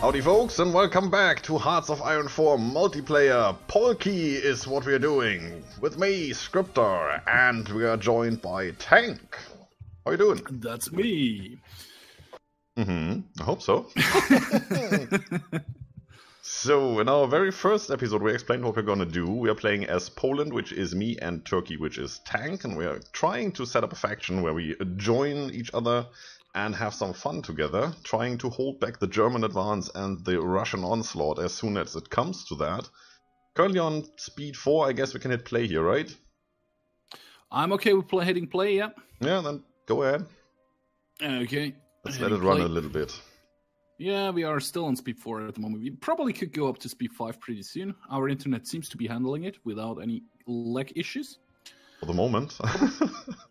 Howdy folks, and welcome back to Hearts of Iron 4 multiplayer. PolKey is what we are doing. With me, Scryptar, and we are joined by Tank. How you doing? That's me. I hope so. So, in our very first episode, we explained what we're gonna do. We are playing as Poland, which is me, and Turkey, which is Tank, and we are trying to set up a faction where we join each other and have some fun together, trying to hold back the German advance and the Russian onslaught as soon as it comes to that. Currently on speed 4, I guess we can hit play here, right? I'm okay with hitting play, yeah. Yeah, then go ahead. Okay. Let's let it run a little bit. Yeah, we are still on speed 4 at the moment. We probably could go up to speed 5 pretty soon. Our internet seems to be handling it without any lag issues. For the moment.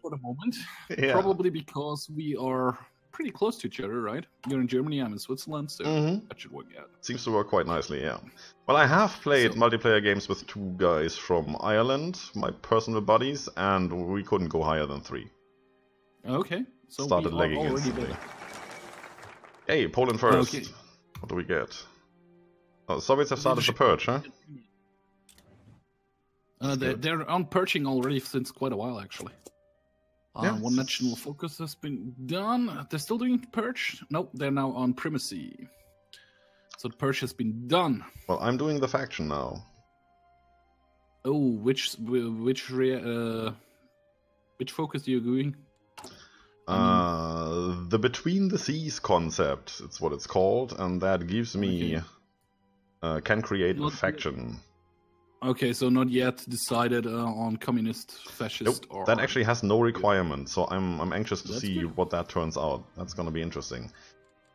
For the moment. Yeah. Probably because we are pretty close to each other, right? You're in Germany, I'm in Switzerland, so that should work out. Seems to work quite nicely, yeah. Well, I have played multiplayer games with 2 guys from Ireland, my personal buddies, and we couldn't go higher than 3. Okay. So started lagging instantly. Hey, Poland first. Okay. What do we get? Oh, the Soviets have started the purge, huh? They're on purging already since quite a while, actually. Yes. One national focus has been done. They're still doing purge? Nope, they're now on primacy. So the purge has been done. Well, I'm doing the faction now. Oh, which focus are you doing? The Between the Seas concept, it's what it's called, and that gives me can create a faction. Okay, so not yet decided on communist, fascist, nope, or... that actually has no requirement, so I'm anxious to see what that turns out. That's gonna be interesting.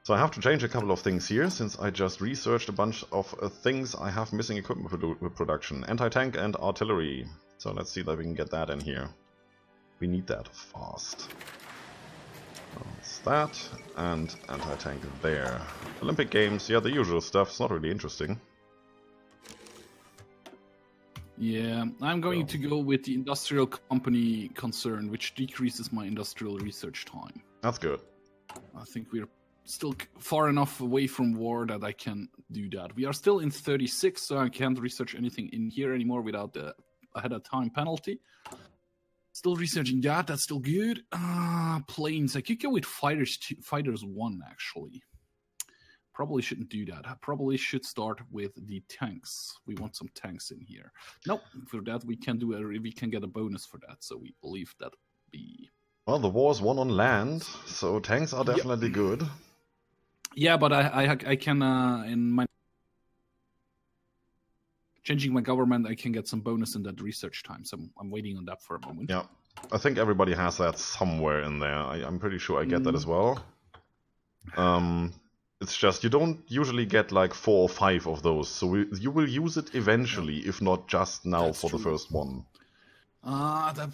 So I have to change a couple of things here, since I just researched a bunch of things I have missing equipment production. Anti-tank and artillery. So let's see that we can get that in here. We need that fast. That's that, and anti-tank there. Olympic Games, yeah, the usual stuff. It's not really interesting. Yeah, I'm going to go with the industrial company concern, which decreases my industrial research time. That's good. I think we're still far enough away from war that I can do that. We are still in 36, so I can't research anything in here anymore without the ahead of time penalty. Still researching that, that's still good. Planes, I could go with Fighters 1, actually. Probably shouldn't do that. I probably should start with the tanks. We want some tanks in here. Nope, for that we can we can get a bonus for that, so we believe that be... Well, the war's won on land, so tanks are definitely good. Yeah, but I can, in my... Changing my government, I can get some bonus in that research time, so I'm waiting on that for a moment. Yeah, I think everybody has that somewhere in there. I'm pretty sure I get that as well. It's just, you don't usually get like 4 or 5 of those, so you will use it eventually, if not just now. That's for true. The first one. That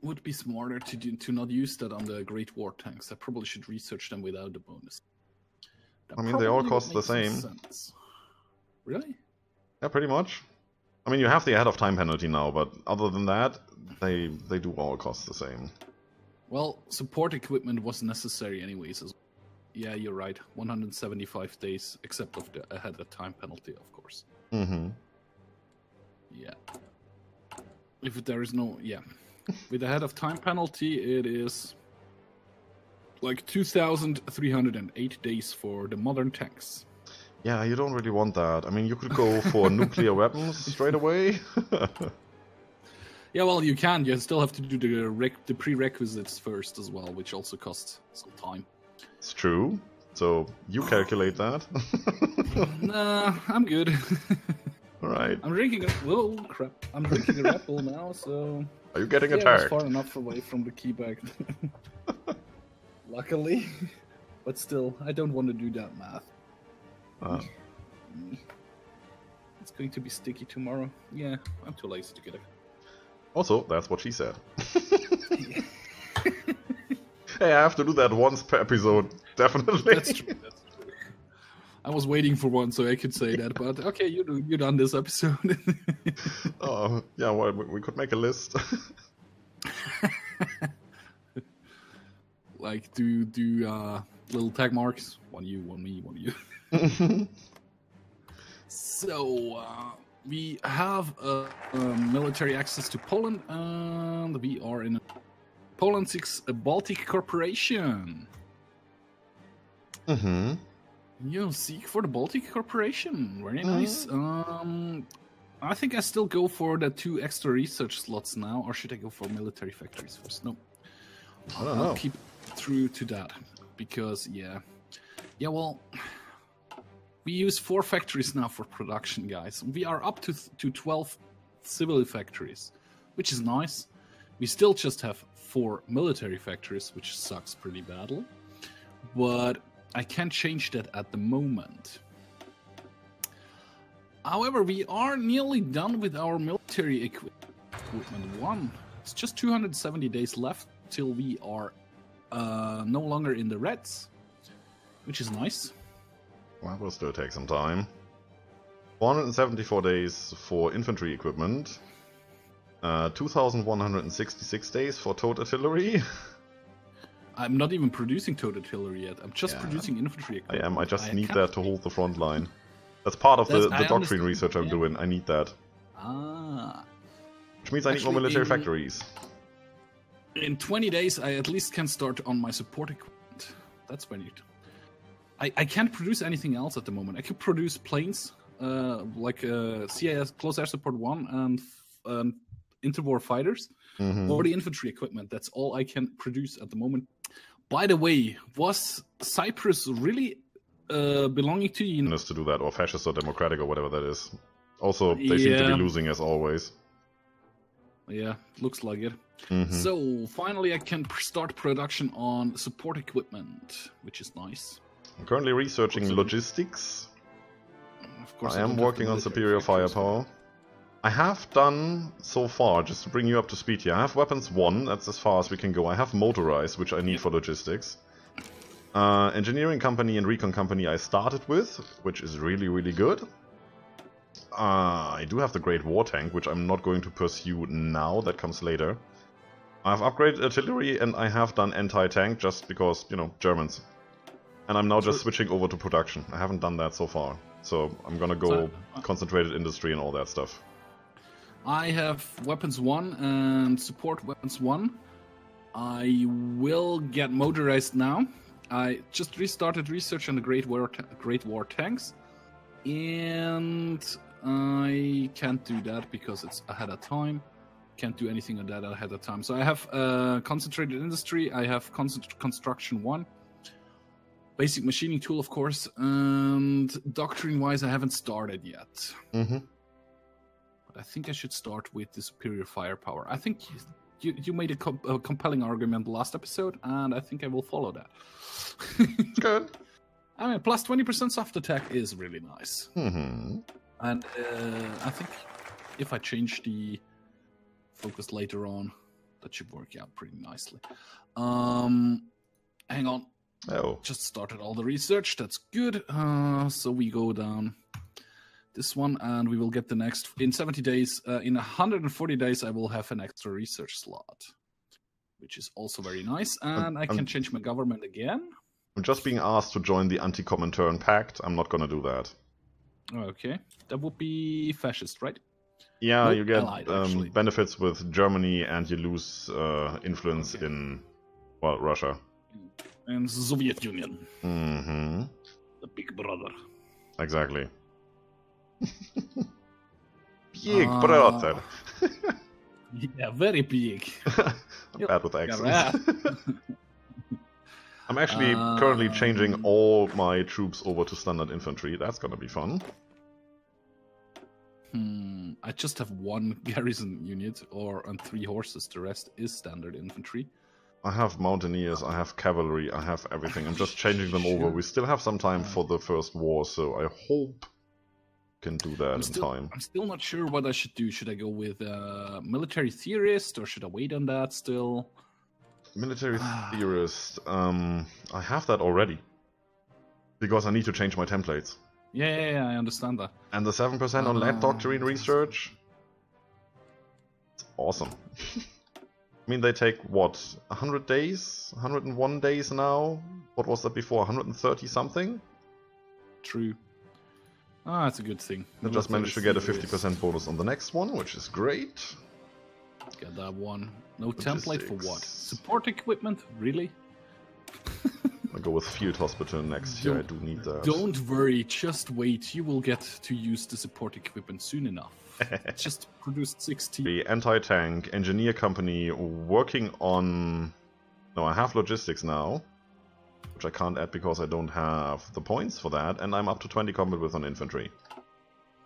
would be smarter to not use that on the Great War tanks. I probably should research them without the bonus. I mean, they all cost the same. Sense. Really? Yeah, pretty much. I mean, you have the ahead of time penalty now, but other than that, they do all cost the same. Well, support equipment was necessary anyways. Yeah, you're right. 175 days, except of the ahead of time penalty, of course. Mm-hmm. Yeah. If there is no... Yeah. With the ahead of time penalty, it is... like 2,308 days for the modern tanks. Yeah, you don't really want that. I mean, you could go for nuclear weapons straight away. Yeah, well, you can. You still have to do the prerequisites first as well, which also costs some time. It's true. So, you calculate that. Nah, I'm good. Alright. I'm drinking I'm drinking a Red Bull now, so... Are you getting attacked? It's far enough away from the keyback. Luckily. But still, I don't want to do that math. It's going to be sticky tomorrow. Yeah, I'm too lazy to get it. Also, that's what she said. Hey, I have to do that once per episode, definitely. That's true. I was waiting for one so I could say that, but okay, you're done this episode. Oh, yeah, well, we could make a list. Like, do little tag marks. One you, one me, one you. So we have military access to Poland, and we are in Poland 6 Baltic Corporation. You seek for the Baltic Corporation. Very nice. I think I still go for the 2 extra research slots now, or should I go for military factories first? No. I don't know. I'll keep true to that because well, we use 4 factories now for production, guys. We are up to 12 civil factories, which is nice. We still just have 4 military factories, which sucks pretty badly. But I can't change that at the moment. However, we are nearly done with our military equipment 1. It's just 270 days left till we are no longer in the reds, which is nice. Well, will still take some time. 474 days for infantry equipment. 2,166 days for towed artillery. I'm not even producing towed artillery yet. I'm just producing infantry equipment. I am. I just need that to hold the front line. That's part of the doctrine research I'm doing. I need that. Which means I need more military factories. In 20 days, I at least can start on my support equipment. That's very neat. I can't produce anything else at the moment. I can produce planes, like CIS, Close Air Support 1, and interwar fighters, or the infantry equipment. That's all I can produce at the moment. By the way, was Cyprus really belonging to you? To do that, or fascist or democratic or whatever that is. Also, they seem to be losing as always. Yeah, looks like it. So finally, I can start production on support equipment, which is nice. I'm currently researching logistics. Of course, I am working on superior firepower. I have done so far, just to bring you up to speed here, I have weapons 1, that's as far as we can go. I have motorized, which I need for logistics. Engineering company and recon company I started with, which is really, really good. I do have the Great War Tank, which I'm not going to pursue now, that comes later. I've upgraded artillery and I have done anti-tank just because, you know, Germans. And I'm now just switching over to production. I haven't done that so far. So I'm gonna go concentrated industry and all that stuff. I have weapons 1 and support weapons 1. I will get motorized now. I just restarted research on the Great War tanks. And I can't do that because it's ahead of time. Can't do anything on that ahead of time. So I have concentrated industry. I have construction 1. Basic machining tool, of course, and doctrine-wise, I haven't started yet. But I think I should start with the superior firepower. I think you made a compelling argument last episode, and I think I will follow that. Good. I mean, plus 20% soft attack is really nice. And I think if I change the focus later on, that should work out pretty nicely. Hang on. Oh. Just started all the research. That's good. So we go down this one, and we will get the next in 70 days. In 140 days, I will have an extra research slot, which is also very nice. And I can change my government again. I'm just being asked to join the Anti-Comintern Pact. I'm not going to do that. Okay, that would be fascist, right? Yeah, Nope, you get allied, benefits with Germany, and you lose influence in, well, Russia. And the Soviet Union. The big brother. Exactly. Big brother. Yeah, very big. I'm bad with accents. I'm actually currently changing all my troops over to standard infantry. That's gonna be fun. I just have 1 garrison unit and 3 horses. The rest is standard infantry. I have mountaineers, I have cavalry, I have everything. I'm just changing them over. We still have some time for the first war, so I hope we can do that in time. I'm still not sure what I should do. Should I go with military theorist, or should I wait on that still? Military theorist. I have that already. Because I need to change my templates. Yeah, I understand that. And the 7% on land doctrine research? It's awesome. I mean, they take, what, 100 days? 101 days now? What was that before? 130 something? True. Ah, that's a good thing. I just managed to get a 50% bonus on the next one, which is great. Get that one. No template for what? Logistics. Support equipment? Really? I'll go with Field Hospital next year. I do need that. Don't worry, just wait. You will get to use the support equipment soon enough. Just produced 16. The anti-tank engineer company working on... No, I have logistics now, which I can't add because I don't have the points for that, and I'm up to 20 combat with on infantry.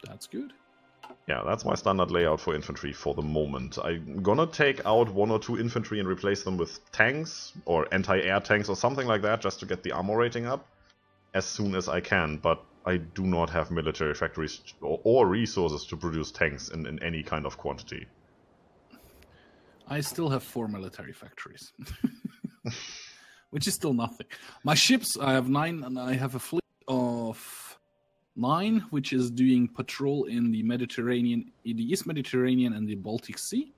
That's good. Yeah, that's my standard layout for infantry for the moment. I'm gonna take out 1 or 2 infantry and replace them with tanks, or anti-air tanks or something like that, just to get the armor rating up as soon as I can, but I do not have military factories or resources to produce tanks in any kind of quantity. I still have 4 military factories. Which is still nothing. My ships, I have 9, and I have a fleet of 9, which is doing patrol in the Mediterranean, in the East Mediterranean and the Baltic Sea.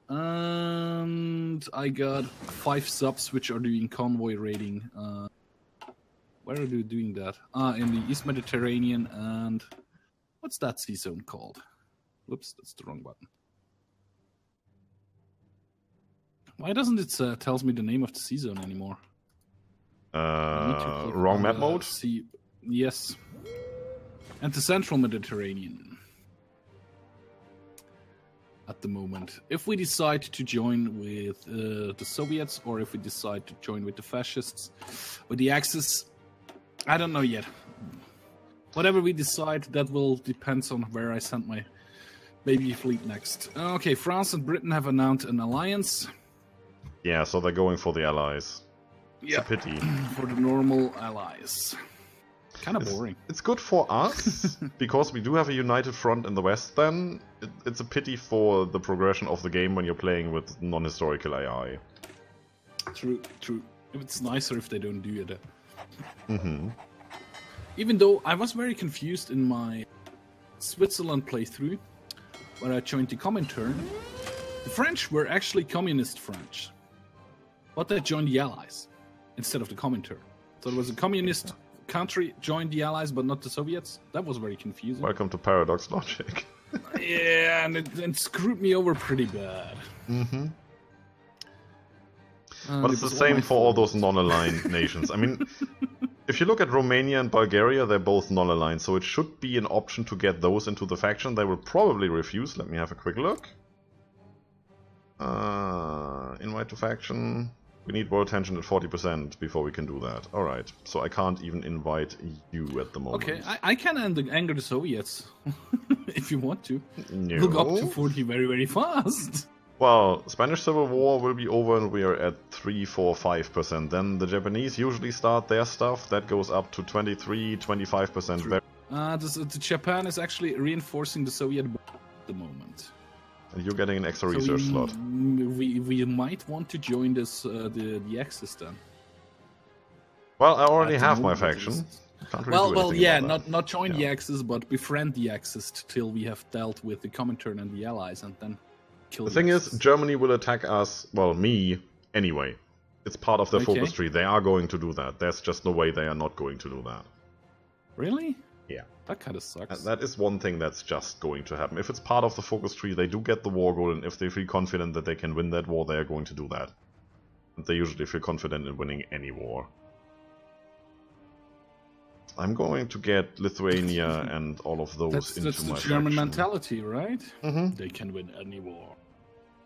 And I got 5 subs, which are doing convoy raiding. Where are they doing that? In the East Mediterranean and... What's that sea zone called? Whoops, that's the wrong button. Why doesn't it tells me the name of the sea zone anymore? Wrong map mode? Yes. And the Central Mediterranean. At the moment. If we decide to join with the Soviets, or if we decide to join with the fascists, with the Axis, I don't know yet. Whatever we decide, that will depend on where I send my baby fleet next. Okay, France and Britain have announced an alliance. Yeah, so they're going for the allies. It's a pity. For the normal allies. Kind of boring. It's good for us, because we do have a united front in the West then. It's a pity for the progression of the game when you're playing with non-historical AI. True, true. It's nicer if they don't do it. Mm-hmm. Even though I was very confused in my Switzerland playthrough, where I joined the Comintern, the French were actually communist French. But they joined the Allies instead of the Comintern. So it was a communist country joined the Allies, but not the Soviets. That was very confusing. Welcome to Paradox Logic. Yeah, and it screwed me over pretty bad. Mm-hmm. But it's the same for all those non-aligned nations. I mean, if you look at Romania and Bulgaria, they're both non-aligned, so it should be an option to get those into the faction. They will probably refuse. Let me have a quick look. Invite to faction. We need world tension at 40% before we can do that. Alright, so I can't even invite you at the moment. Okay, I can anger the Soviets, if you want to. No. Look up to 40 very, very fast. Well, Spanish Civil War will be over and we are at 3, 4, 5%. Then the Japanese usually start their stuff. That goes up to 23, 25%. The Japan is actually reinforcing the Soviet at the moment. And you're getting an extra research slot. We might want to join this the Axis then. Well, I already have my faction. Can't really do anything yeah, about not join the Axis, but befriend the Axis till we have dealt with the Comintern and the Allies, and then kill the thing Axis. is, Germany will attack us, well, me, anyway. It's part of their focus tree. They are going to do that. There's just no way they are not going to do that. Really? Yeah. That kind of sucks. That is one thing that's just going to happen. If it's part of the focus tree, they do get the war goal, and if they feel confident that they can win that war, they are going to do that. And they usually feel confident in winning any war. I'm going to get Lithuania and all of those into my faction. That's the German mentality, right? Mm-hmm. They can win any war.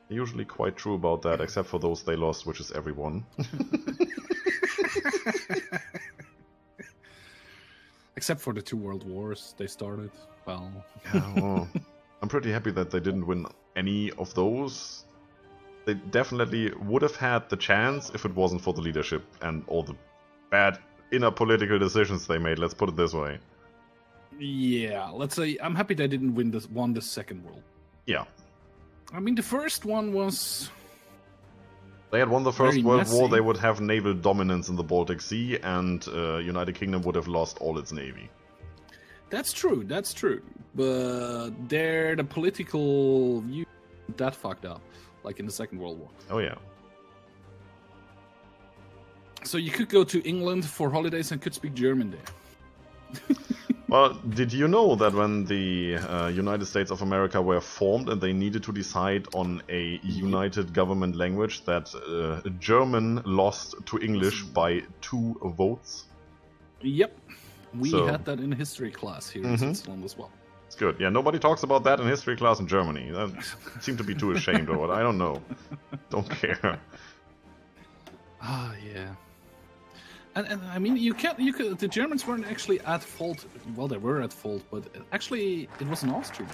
They're usually quite true about that, except for those they lost, which is everyone. Except for the 2 world wars they started. Well, yeah, well, I'm pretty happy that they didn't win any of those. They definitely would have had the chance if it wasn't for the leadership and all the bad inner political decisions they made. Let's put it this way. Yeah, let's say I'm happy they didn't won the second world. Yeah. I mean, the first one was... They had won the First World messy. War, they would have naval dominance in the Baltic Sea, and United Kingdom would have lost all its navy. That's true, that's true. But the political view that fucked up, like in the Second World War. Oh yeah. So you could go to England for holidays and could speak German there. Well, did you know that when the United States of America were formed and they needed to decide on a united government language, that German lost to English by 2 votes? Yep. We had that in history class here in Switzerland as well. It's good. Yeah, nobody talks about that in history class in Germany. They seem to be too ashamed of it. I don't know. Don't care. Ah, yeah. And I mean, the Germans weren't actually at fault. Well, they were at fault, but actually, it was an Austrian.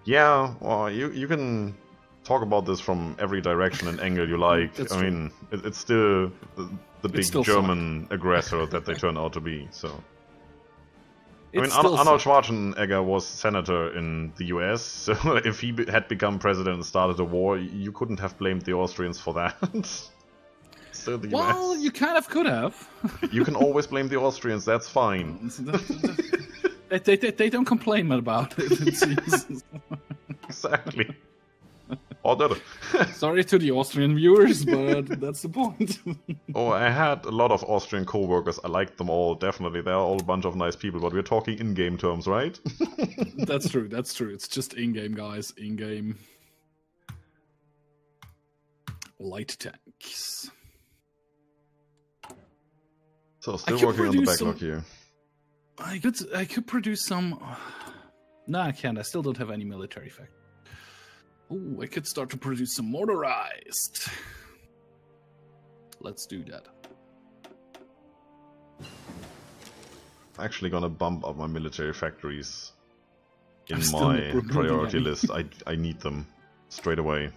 Yeah, well, you can talk about this from every direction and angle you like. That's I mean, it's still the big German aggressor that they turned out to be. So, I mean, Arnold Schwarzenegger was senator in the US, so if he had become president and started a war, you couldn't have blamed the Austrians for that. So the well, US. You kind of could have. You can always blame the Austrians, that's fine. They don't complain about it, it seems. Exactly. Or did it? Sorry to the Austrian viewers, but that's the point. Oh, I had a lot of Austrian co-workers. I liked them all, definitely. They're all a bunch of nice people, but we're talking in-game terms, right? That's true. It's just in-game, guys. In-game. Light tanks. So, still working on the backlog here. I could produce some... No, I can't. I still don't have any military factory. Oh, I could start to produce some motorized. Let's do that. Actually gonna bump up my military factories in my priority list. I need them straight away.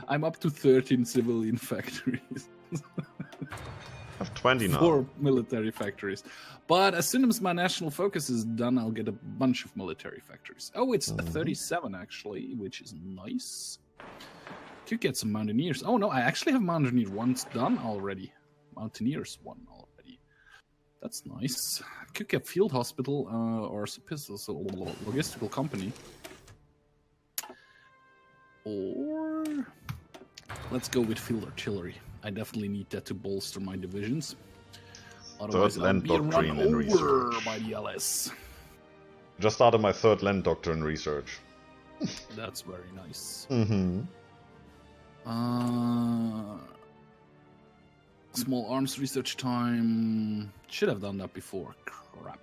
I'm up to 13 civilian factories. I have 20 now. 4 military factories. But as soon as my national focus is done, I'll get a bunch of military factories. Oh, it's 37 actually, which is nice. Could get some Mountaineers. Oh no, I actually have Mountaineer 1 done already. Mountaineers 1 already. That's nice. Could get Field Hospital or a logistical company. Or let's go with Field Artillery. I definitely need that to bolster my divisions. Otherwise, I'll be run over by the LS. Just started my 3rd land doctrine research. That's very nice. Small arms research time. Should have done that before. Crap.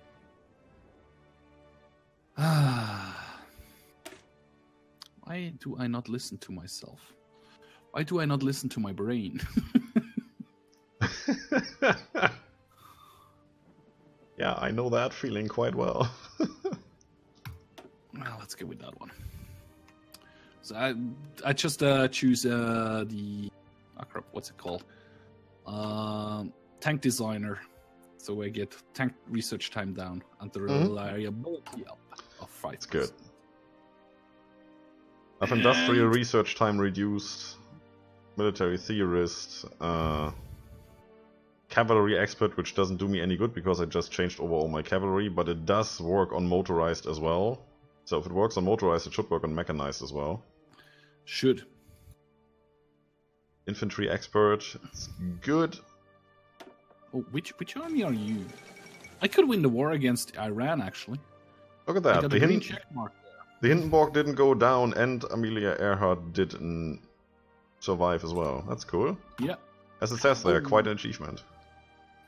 Why do I not listen to myself? Why do I not listen to my brain? Yeah, I know that feeling quite well. Well, let's go with that one. So I just choose the what's it called? Tank designer. So I get tank research time down and the reliability up of 5%. That's good. I have industrial research time reduced. Military theorist. Cavalry expert, which doesn't do me any good because I just changed over all my cavalry, but it does work on motorized as well. So if it works on motorized, it should work on mechanized as well. Should. Infantry expert, it's good. Oh, which army are you? I could win the war against Iran, actually. Look at that. I got a green check mark there. The Hindenburg didn't go down, and Amelia Earhart didn't survive as well. That's cool. Yeah. As it says there, quite an achievement.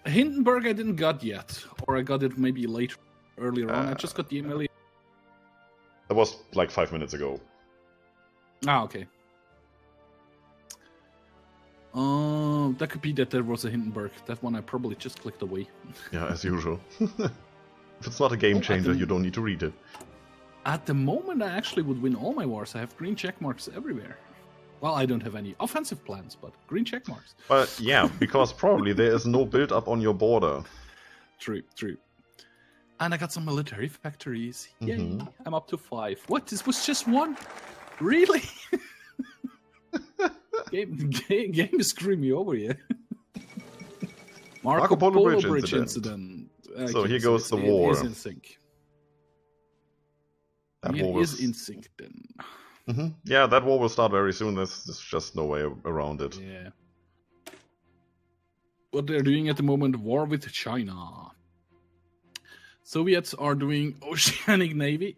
Hindenburg I didn't got yet, or I got it maybe earlier on. I just got the Amelia. That was like 5 minutes ago. Ah, okay. That could be that there was a Hindenburg. That one I probably just clicked away. Yeah, as usual. If it's not a game changer, you don't need to read it. At the moment, I actually would win all my wars. I have green check marks everywhere. Well, I don't have any offensive plans, but green check marks. Well, yeah, because probably there is no build-up on your border. True. And I got some military factories. Yay, I'm up to 5. What? This was just 1? Really? game is screwing me over here. Marco Polo Bridge incident. So here goes the war. It is in sync. It is in sync then. Yeah, that war will start very soon. There's just no way around it. Yeah. What they're doing at the moment, war with China. Soviets are doing oceanic navy.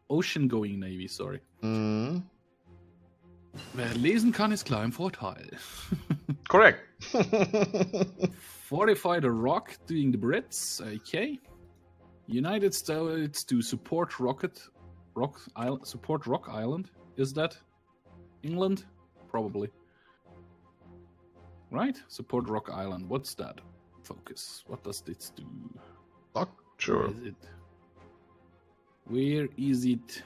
Ocean-going navy, sorry. Mm. Wer lesen kann, ist klar im Vorteil. Correct. Fortified rock doing the Brits. Okay. United States to support Rock Island. Is that England? Probably. Right? Support Rock Island. What's that? Focus. What does this do? Not sure. Where is it? Where is it?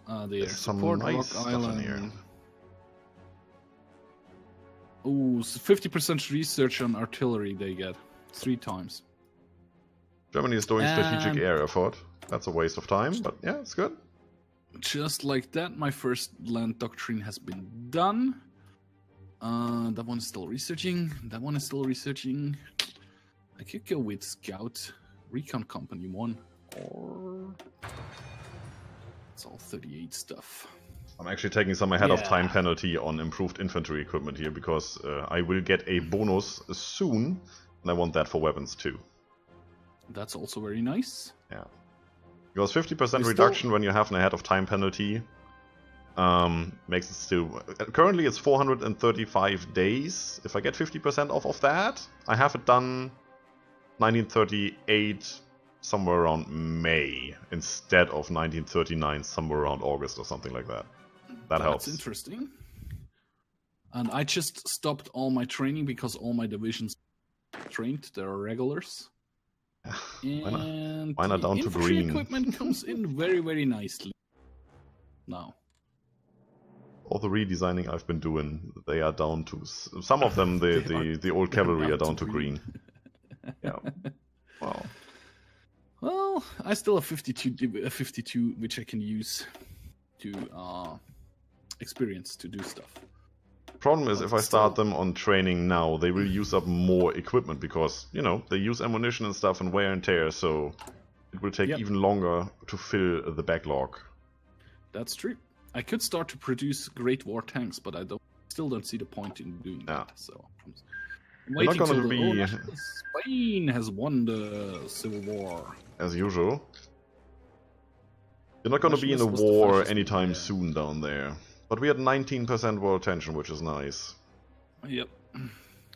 There. There's some Support nice Rock stuff Island. in here. Oh, 50% research on artillery they get. 3 times. Germany is doing strategic And- air effort. That's a waste of time, but yeah, it's good. Just like that, my first land doctrine has been done. That one is still researching. That one is still researching. I could go with Scout Recon Company 1. Or... It's all 38 stuff. I'm actually taking some ahead of time Yeah. penalty on improved infantry equipment here because I will get a bonus soon, and I want that for weapons too. That's also very nice. Yeah. Because 50% We reduction still- when you have an ahead of time penalty makes it still... Currently it's 435 days. If I get 50% off of that, I have it done 1938 somewhere around May instead of 1939 somewhere around August or something like that. That helps. That's interesting. And I just stopped all my training because all my divisions trained. There are regulars. And Why not the down to infantry green? equipment comes in very, very nicely. Now. All the redesigning I've been doing, they are down to... Some of them, the old cavalry are down to green. Yeah. Wow. Well, I still have 52, which I can use to experience to do stuff. Problem is, But if I start them on training now, they will use up more equipment because, you know, they use ammunition and stuff and wear and tear, so it will take Yep. even longer to fill the backlog. That's true. I could start to produce Great War tanks, but I still don't see the point in doing Yeah. that. So I'm They're not waiting gonna till be- Spain has won the Civil War. As usual. You're not going to be in a Nationalist was the war fascist anytime one, yeah. soon down there. But we had 19% world tension, which is nice. Yep.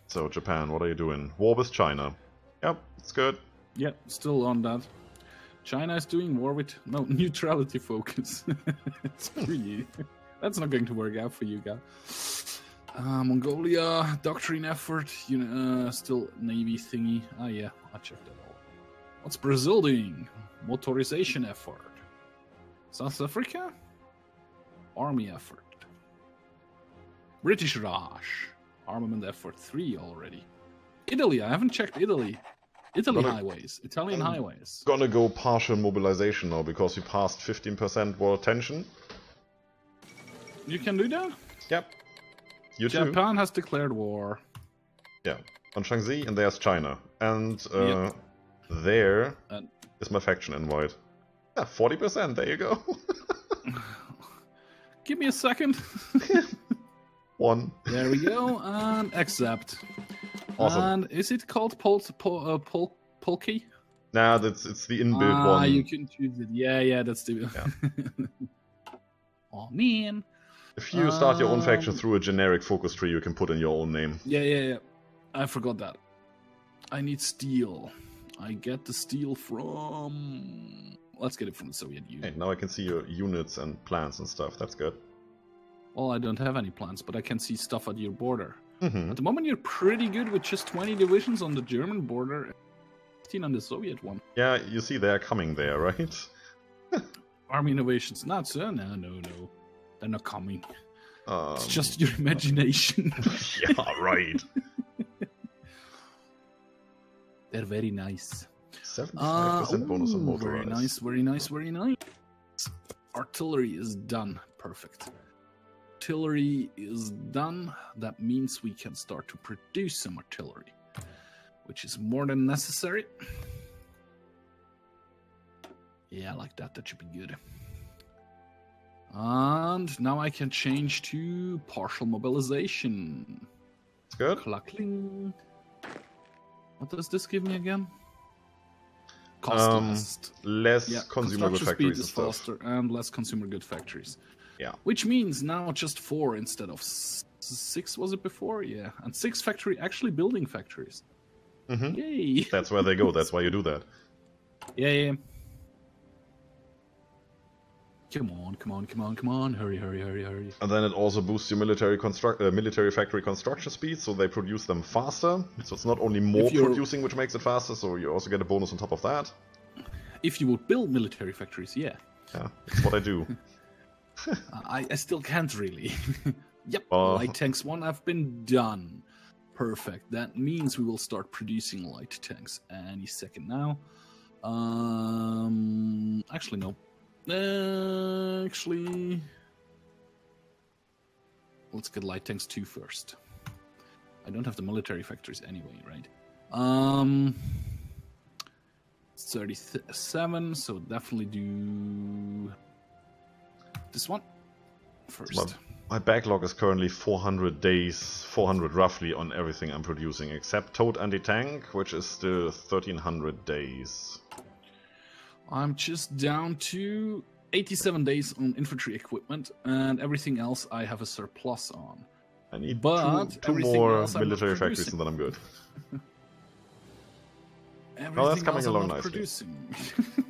So, Japan, what are you doing? War with China. Yep, it's good. Yep. Still on that. China is doing war with neutrality focus. It's pretty. That's not going to work out for you guys. Mongolia doctrine effort. Still navy thingy. Ah, yeah, I checked that all. What's Brazil doing? Motorization effort. South Africa? Army effort. British Raj. Armament effort 3 already. Italy, I haven't checked Italy. Italy Gonna- highways. Italian highways. Gonna go partial mobilization now because we passed 15% world tension. You can do that? Yep. You too. Japan has declared war. Yeah. On Shaanxi, and there's China. And Yep. there And- is my faction invite. Yeah, 40%, there you go. Give me a second. 1. There we go. And accept. Awesome. And is it called PolKey? Nah, it's the inbuilt one. You can choose it. Yeah, that's the... Oh, man. If you start your own faction through a generic focus tree, you can put in your own name. Yeah. I forgot that. I need steel. I get the steel from... Let's get it from the Soviet Union. Hey, now I can see your units and plans and stuff. That's good. Well, I don't have any plans, but I can see stuff at your border. Mm-hmm. At the moment, you're pretty good with just 20 divisions on the German border, 15 on the Soviet one. Yeah, you see they're coming there, right? Army innovations. Not so. No. They're not coming. It's just your Um, imagination. yeah, right. They're very nice. 75% bonus on motorized. Very nice. Artillery is done. Perfect. Artillery is done. That means we can start to produce some artillery, which is more than necessary. Yeah, like that. That should be good. And now I can change to partial mobilization. It's good. Clackling. What does this give me again? Cost less consumer good factories is and stuff. faster and less consumer good factories. Yeah. Which means now just 4 instead of 6, was it before? Yeah. And 6 factory actually building factories. Mm-hmm. Yay! That's where they go. That's why you do that. Yeah. Come on. Hurry. And then it also boosts your military factory construction speed, so they produce them faster. So it's not only more producing, which makes it faster, so you also get a bonus on top of that. If you would build military factories, yeah. Yeah, that's what I do. I still can't really. Yep, light tanks 1 have been done. Perfect. That means we will start producing light tanks any second now. Actually, no. Let's get light tanks 2 first. I don't have the military factories anyway, right? 37, so definitely do this one first. My backlog is currently 400 days, 400 roughly on everything I'm producing, except Toad Anti-Tank, which is still 1300 days. I'm just down to 87 days on infantry equipment, and everything else I have a surplus on. I need two more military factories and then I'm good. Oh, that's coming along nicely.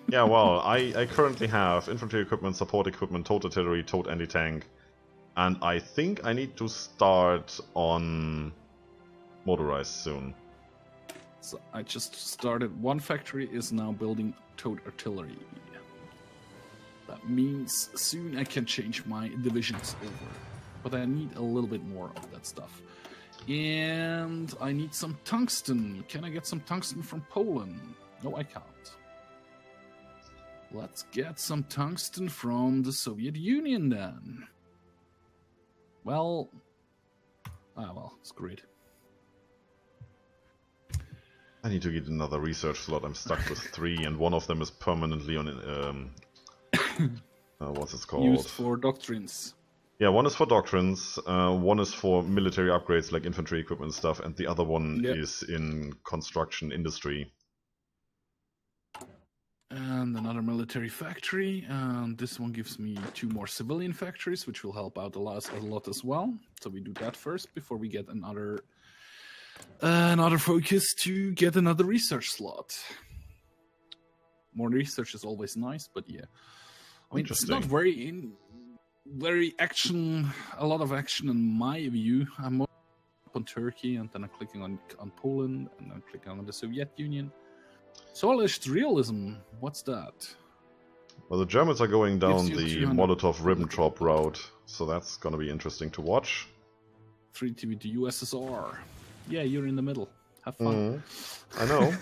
Yeah, well, I currently have infantry equipment, support equipment, Toad Artillery, Toad Anti-Tank, and I think I need to start on motorized soon. So I just started. One factory is now building Toad Artillery. That means soon I can change my divisions over. But I need a little bit more of that stuff. And I need some tungsten. Can I get some tungsten from Poland? No, I can't. Let's get some tungsten from the Soviet Union then. Well, screw it. I need to get another research slot. I'm stuck with 3, and one of them is permanently on what's it called? Used for doctrines. Yeah, one is for doctrines, one is for military upgrades like infantry equipment and stuff, and the other one is in construction industry. And another military factory, and this one gives me 2 more civilian factories, which will help out a lot as well. So we do that first before we get another focus to get another research slot. More research is always nice, but yeah. I mean, it's not very a lot of action in my view. I'm more up on Turkey, and then I'm clicking on Poland, and I'm clicking on the Soviet Union. Socialist realism, what's that? Well, the Germans are going down the Molotov-Ribbentrop route, so that's going to be interesting to watch. Treaty with the USSR. Yeah, you're in the middle. Have fun. I know.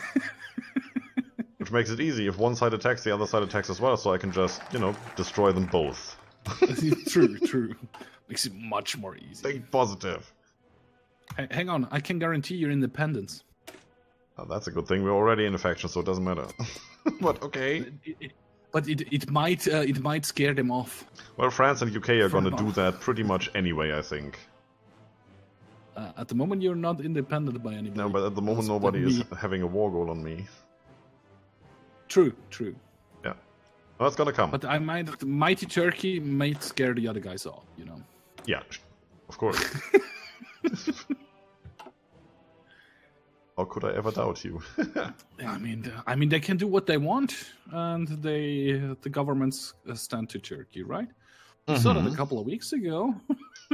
Which makes it easy. If one side attacks, the other side attacks as well, so I can just, destroy them both. True. Makes it much more easy. Think positive. Hang on, I can guarantee your independence. Oh, that's a good thing. We're already in a faction, so it doesn't matter. But okay. But it might scare them off. Well, France and UK are going to do that pretty much anyway, I think. At the moment, you're not independent by anybody. No, but at the moment, nobody is having a war goal on me. True. Yeah. Well, it's gonna come. But mighty Turkey might scare the other guys off, Yeah, of course. How could I ever doubt you? I mean, they can do what they want, and the governments stand to Turkey, right? We saw that a couple of weeks ago.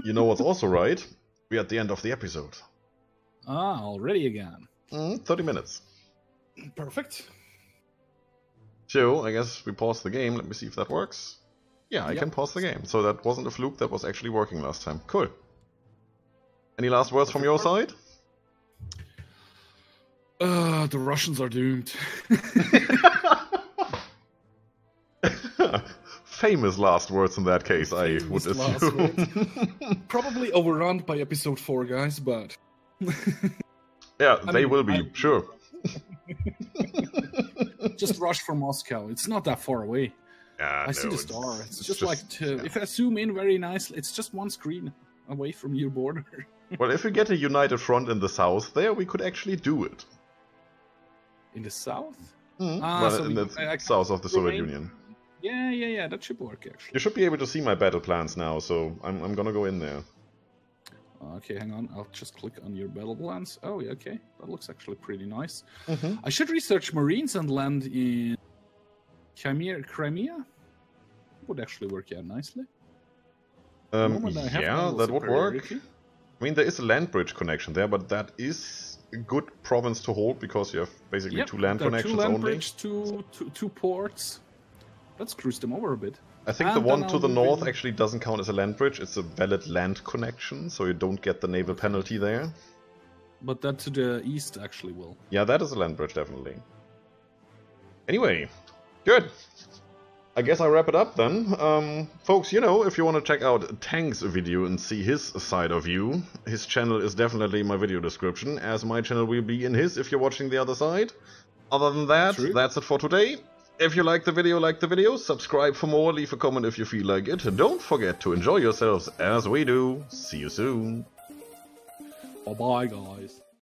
You know what's also right? We're at the end of the episode. Already again. 30 minutes. Perfect. So, I guess we pause the game. Let me see if that works. Yeah, I can pause the game. So that wasn't a fluke, that was actually working last time. Cool. Any last words from your side? The Russians are doomed. Famous last words in that case, I would assume. Probably overrun by episode 4, guys, but... Yeah, they will be, sure. Just rush from Moscow. It's not that far away. I see the star. It's just like, if I zoom in very nicely, it's just one screen away from your border. Well, if we get a united front in the south there, we could actually do it. In the south? Well, so in the south of the Soviet Union. Yeah, that should work actually. You should be able to see my battle plans now, so I'm gonna go in there. Okay, hang on. I'll just click on your battle plans. Oh, yeah, okay. That looks actually pretty nice. Mm-hmm. I should research Marines and land in Crimea. Would actually work out nicely. Yeah, that would work. I mean, there is a land bridge connection there, but that is a good province to hold because you have basically two land connections two land only. Bridge, two ports. Let's cruise them over a bit. I think the one to the north actually doesn't count as a land bridge. It's a valid land connection, so you don't get the naval penalty there. But that to the east actually will. Yeah, that is a land bridge, definitely. Anyway, good. I guess I'll wrap it up then. Folks, you know, if you want to check out Tank's video and see his side of view, his channel is definitely in my video description, as my channel will be in his if you're watching the other side. Other than that, that's it for today. If you like the video, subscribe for more, leave a comment if you feel like it, and don't forget to enjoy yourselves as we do. See you soon. Bye-bye, guys.